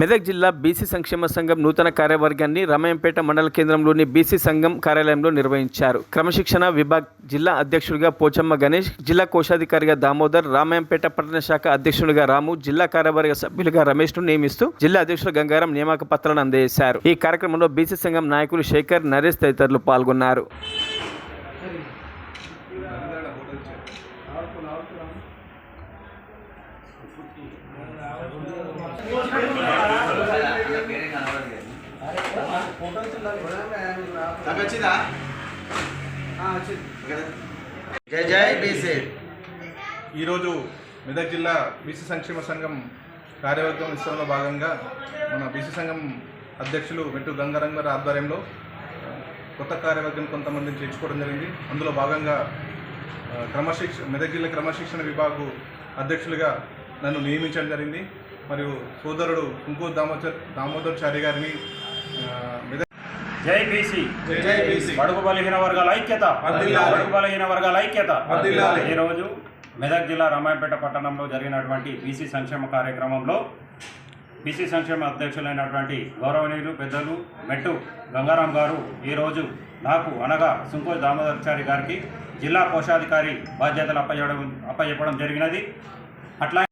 మెదక్ జిల్లా బీసీ సంక్షేమ సంఘం నూతన కార్యవర్గాన్ని రామాయంపేట మండల కేంద్రంలోని బీసీ సంఘం కార్యాలయంలో నిర్వహించారు. క్రమశిక్షణ విభాగ్ జిల్లా అధ్యక్షుడిగా పోచమ్మ గణేష్, జిల్లా కోశాధికారిగా దామోదర్, రామాయంపేట పట్టణ శాఖ అధ్యక్షుడిగా రాము, జిల్లా కార్యవర్గ సభ్యులుగా రమేష్ ను నియమిస్తూ జిల్లా అధ్యక్షుడు గంగారం నియామక పత్రాలను అందజేశారు. ఈ కార్యక్రమంలో బీసీ సంఘం నాయకులు శేఖర్, నరేష్ తదితరులు పాల్గొన్నారు. ఈరోజు మెదక్ జిల్లా బీసీ సంక్షేమ సంఘం కార్యవర్గం విస్తరణలో భాగంగా మన బీసీ సంఘం అధ్యక్షులు మెట్టు గంగారం గారి ఆధ్వర్యంలో కొత్త కార్యవర్గం కొంతమందిని చేర్చుకోవడం జరిగింది. అందులో భాగంగా మెదక్ జిల్లా క్రమశిక్షణ విభాగు అధ్యక్షులుగా నన్ను నియమించడం జరిగింది. మరియు సోదరుడు కుంకు దామోదర్ చారి గారిని జై బీసీ, బడుగు బలహీన వర్గాల ఐక్యత, బడుగు బలహీన వర్గాల ఐక్యత. ఈరోజు మెదక్ జిల్లా రామాయంపేట పట్టణంలో జరిగినటువంటి బీసీ సంక్షేమ కార్యక్రమంలో బీసీ సంక్షేమ అధ్యక్షులైనటువంటి గౌరవనీయులు పెద్దలు మెట్టు గంగారాం గారు ఈరోజు నాకు అనగా సుంకో దామోదర్చారి గారికి జిల్లా కోశాధికారి బాధ్యతలు అప్పచెప్పడం జరిగినది. అట్లా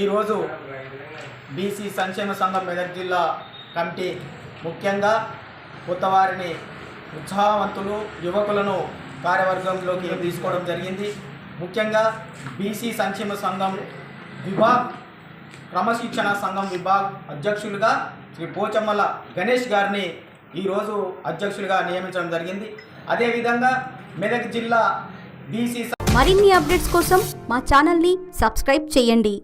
ఈరోజు బీసీ సంక్షేమ సంఘం మెదక్ జిల్లా కమిటీ ముఖ్యంగా కొత్తవారిని ఉత్సాహవంతులు యువకులను కార్యవర్గంలోకి తీసుకోవడం జరిగింది. ముఖ్యంగా బీసీ సంక్షేమ సంఘం విభాగ్ క్రమశిక్షణ సంఘం విభాగ్ అధ్యక్షులుగా శ్రీ పోచమ్మల గణేష్ గారిని ఈరోజు అధ్యక్షులుగా నియమించడం జరిగింది. అదేవిధంగా మెదక్ జిల్లా బీసీ మరిన్ని అప్డేట్స్ కోసం మా ఛానల్ని సబ్స్క్రైబ్ చేయండి.